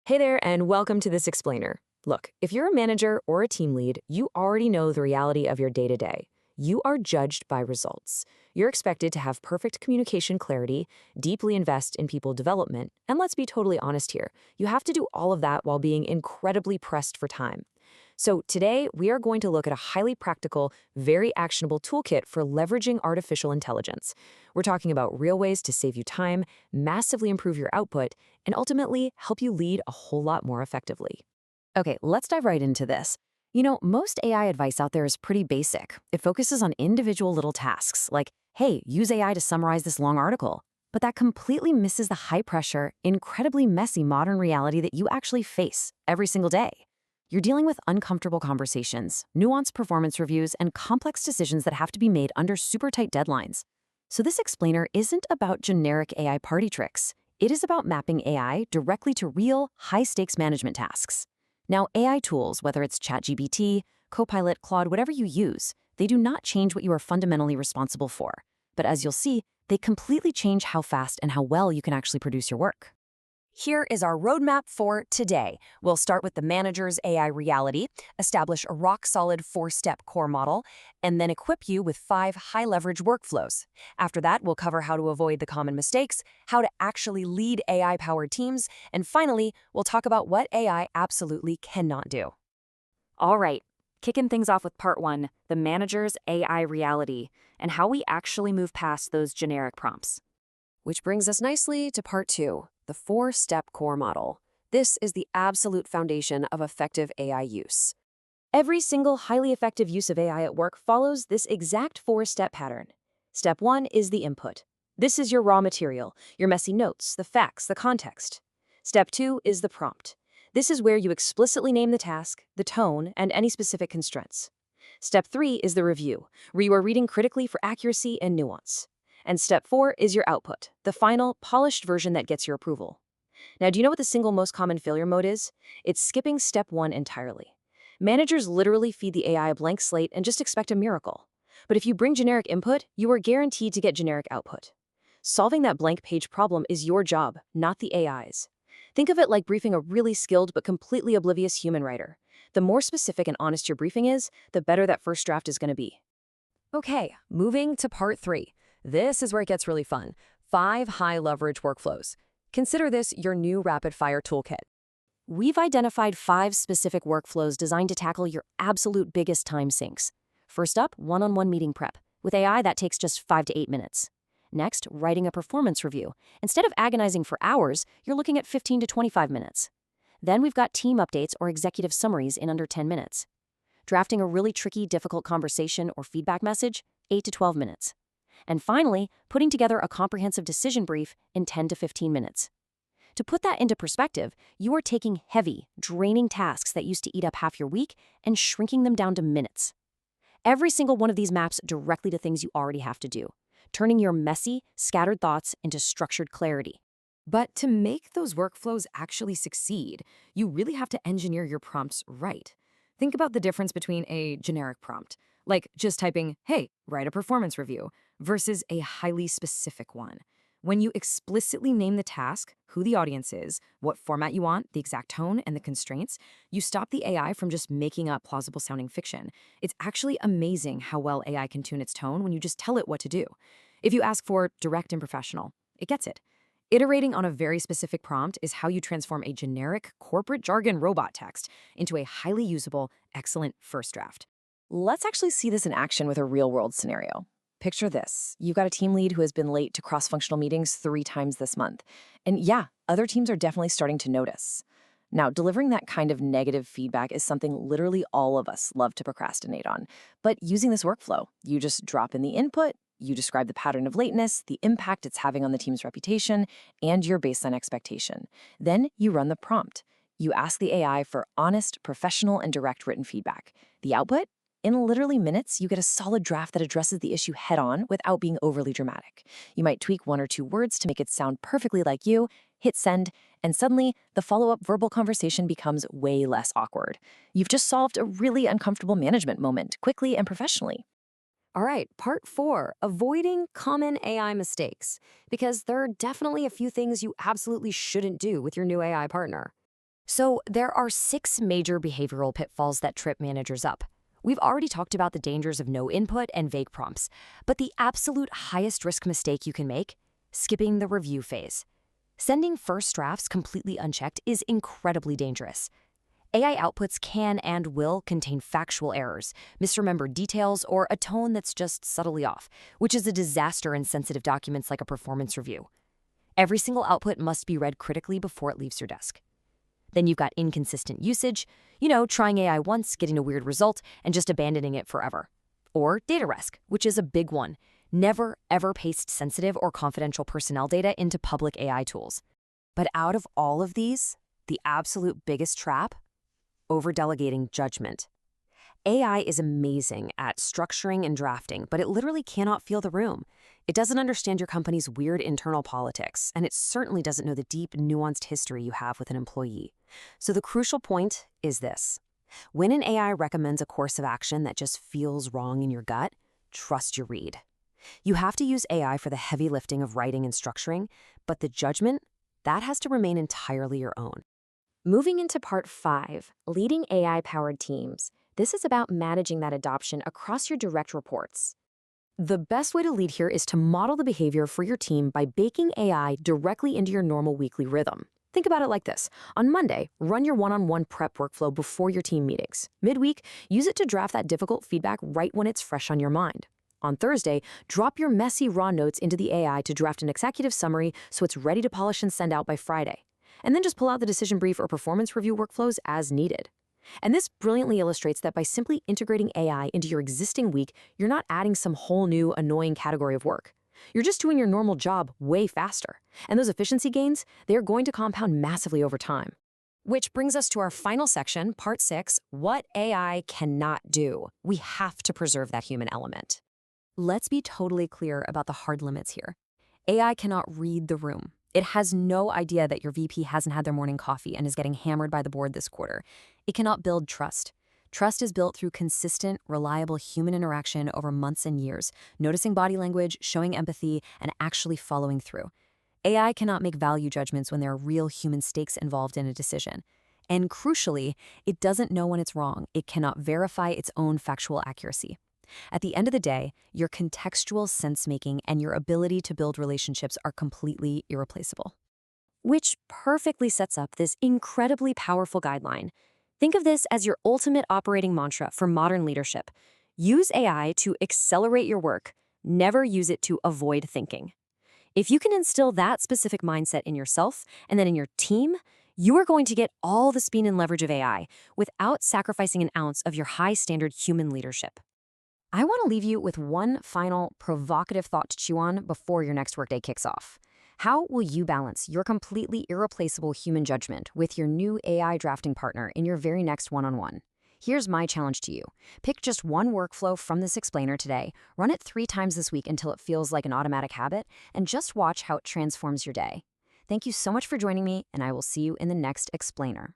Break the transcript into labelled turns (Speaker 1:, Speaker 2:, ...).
Speaker 1: Hey there, and welcome to this explainer. Look, if you're a manager or a team lead, you already know the reality of your day-to-day. You are judged by results. You're expected to have perfect communication clarity, deeply invest in people development, and let's be totally honest here, you have to do all of that while being incredibly pressed for time. So today, we are going to look at a highly practical, very actionable toolkit for leveraging artificial intelligence. We're talking about real ways to save you time, massively improve your output, and ultimately help you lead a whole lot more effectively. Okay, let's dive right into this. Most AI advice out there is pretty basic. It focuses on individual little tasks, like, hey, use AI to summarize this long article. But that completely misses the high-pressure, incredibly messy modern reality that you actually face every single day. You're dealing with uncomfortable conversations, nuanced performance reviews, and complex decisions that have to be made under super tight deadlines. So this explainer isn't about generic AI party tricks. It is about mapping AI directly to real, high-stakes management tasks. Now, AI tools, whether it's ChatGPT, Copilot, Claude, whatever you use, they do not change what you are fundamentally responsible for. But as you'll see, they completely change how fast and how well you can actually produce your work. Here is our roadmap for today. We'll start with the manager's AI reality, establish a rock-solid 4-step core model, and then equip you with 5 high-leverage workflows. After that, we'll cover how to avoid the common mistakes, how to actually lead AI-powered teams, and finally, we'll talk about what AI absolutely cannot do. All right, kicking things off with part 1, the manager's AI reality, and how we actually move past those generic prompts. Which brings us nicely to part 2, the 4-step core model. This is the absolute foundation of effective AI use. Every single highly effective use of AI at work follows this exact 4-step pattern. Step 1 is the input. This is your raw material, your messy notes, the facts, the context. Step 2 is the prompt. This is where you explicitly name the task, the tone, and any specific constraints. Step 3 is the review, where you are reading critically for accuracy and nuance. And step 4 is your output, the final, polished version that gets your approval. Now, do you know what the single most common failure mode is? It's skipping step 1 entirely. Managers literally feed the AI a blank slate and just expect a miracle. But if you bring generic input, you are guaranteed to get generic output. Solving that blank page problem is your job, not the AI's. Think of it like briefing a really skilled but completely oblivious human writer. The more specific and honest your briefing is, the better that first draft is going to be. Okay, moving to part 3. This is where it gets really fun. 5 high-leverage workflows. Consider this your new rapid-fire toolkit. We've identified 5 specific workflows designed to tackle your absolute biggest time sinks. First up, one-on-one meeting prep. With AI, that takes just 5 to 8 minutes. Next, writing a performance review. Instead of agonizing for hours, you're looking at 15 to 25 minutes. Then we've got team updates or executive summaries in under 10 minutes. Drafting a really tricky, difficult conversation or feedback message, 8 to 12 minutes. And finally, putting together a comprehensive decision brief in 10 to 15 minutes. To put that into perspective, you are taking heavy, draining tasks that used to eat up half your week and shrinking them down to minutes. Every single one of these maps directly to things you already have to do, turning your messy, scattered thoughts into structured clarity. But to make those workflows actually succeed, you really have to engineer your prompts right. Think about the difference between a generic prompt, like just typing, hey, write a performance review, versus a highly specific one. When you explicitly name the task, who the audience is, what format you want, the exact tone, and the constraints, you stop the AI from just making up plausible-sounding fiction. It's actually amazing how well AI can tune its tone when you just tell it what to do. If you ask for direct and professional, it gets it. Iterating on a very specific prompt is how you transform a generic, corporate jargon robot text into a highly usable, excellent first draft. Let's actually see this in action with a real-world scenario. Picture this. You've got a team lead who has been late to cross-functional meetings 3 times this month. And yeah, other teams are definitely starting to notice. Now, delivering that kind of negative feedback is something literally all of us love to procrastinate on. But using this workflow, you just drop in the input, you describe the pattern of lateness, the impact it's having on the team's reputation, and your baseline expectation. Then you run the prompt. You ask the AI for honest, professional, and direct written feedback. The output? In literally minutes, you get a solid draft that addresses the issue head-on without being overly dramatic. You might tweak 1 or 2 words to make it sound perfectly like you, hit send, and suddenly the follow-up verbal conversation becomes way less awkward. You've just solved a really uncomfortable management moment quickly and professionally. All right, part 4, avoiding common AI mistakes, because there are definitely a few things you absolutely shouldn't do with your new AI partner. So there are 6 major behavioral pitfalls that trip managers up. We've already talked about the dangers of no input and vague prompts, but the absolute highest risk mistake you can make? Skipping the review phase. Sending first drafts completely unchecked is incredibly dangerous. AI outputs can and will contain factual errors, misremembered details, or a tone that's just subtly off, which is a disaster in sensitive documents like a performance review. Every single output must be read critically before it leaves your desk. Then you've got inconsistent usage, trying AI once, getting a weird result, and just abandoning it forever. Or data risk, which is a big one. Never, ever paste sensitive or confidential personnel data into public AI tools. But out of all of these, the absolute biggest trap? Over-delegating judgment. AI is amazing at structuring and drafting, but it literally cannot feel the room. It doesn't understand your company's weird internal politics, and it certainly doesn't know the deep, nuanced history you have with an employee. So the crucial point is this. When an AI recommends a course of action that just feels wrong in your gut, trust your read. You have to use AI for the heavy lifting of writing and structuring, but the judgment, that has to remain entirely your own. Moving into part 5, leading AI-powered teams. This is about managing that adoption across your direct reports. The best way to lead here is to model the behavior for your team by baking AI directly into your normal weekly rhythm. Think about it like this. On Monday, run your one-on-one prep workflow before your team meetings. Midweek, use it to draft that difficult feedback right when it's fresh on your mind. On Thursday, drop your messy raw notes into the AI to draft an executive summary so it's ready to polish and send out by Friday. And then just pull out the decision brief or performance review workflows as needed. And this brilliantly illustrates that by simply integrating AI into your existing week, you're not adding some whole new, annoying category of work. You're just doing your normal job way faster. And those efficiency gains, they're going to compound massively over time. Which brings us to our final section, part 6, what AI cannot do. We have to preserve that human element. Let's be totally clear about the hard limits here. AI cannot read the room. It has no idea that your VP hasn't had their morning coffee and is getting hammered by the board this quarter. It cannot build trust. Trust is built through consistent, reliable human interaction over months and years, noticing body language, showing empathy, and actually following through. AI cannot make value judgments when there are real human stakes involved in a decision. And crucially, it doesn't know when it's wrong. It cannot verify its own factual accuracy. At the end of the day, your contextual sense-making and your ability to build relationships are completely irreplaceable. Which perfectly sets up this incredibly powerful guideline. Think of this as your ultimate operating mantra for modern leadership. Use AI to accelerate your work. Never use it to avoid thinking. If you can instill that specific mindset in yourself and then in your team, you are going to get all the speed and leverage of AI without sacrificing an ounce of your high-standard human leadership. I want to leave you with one final provocative thought to chew on before your next workday kicks off. How will you balance your completely irreplaceable human judgment with your new AI drafting partner in your very next one-on-one? Here's my challenge to you. Pick just one workflow from this explainer today, run it 3 times this week until it feels like an automatic habit, and just watch how it transforms your day. Thank you so much for joining me, and I will see you in the next explainer.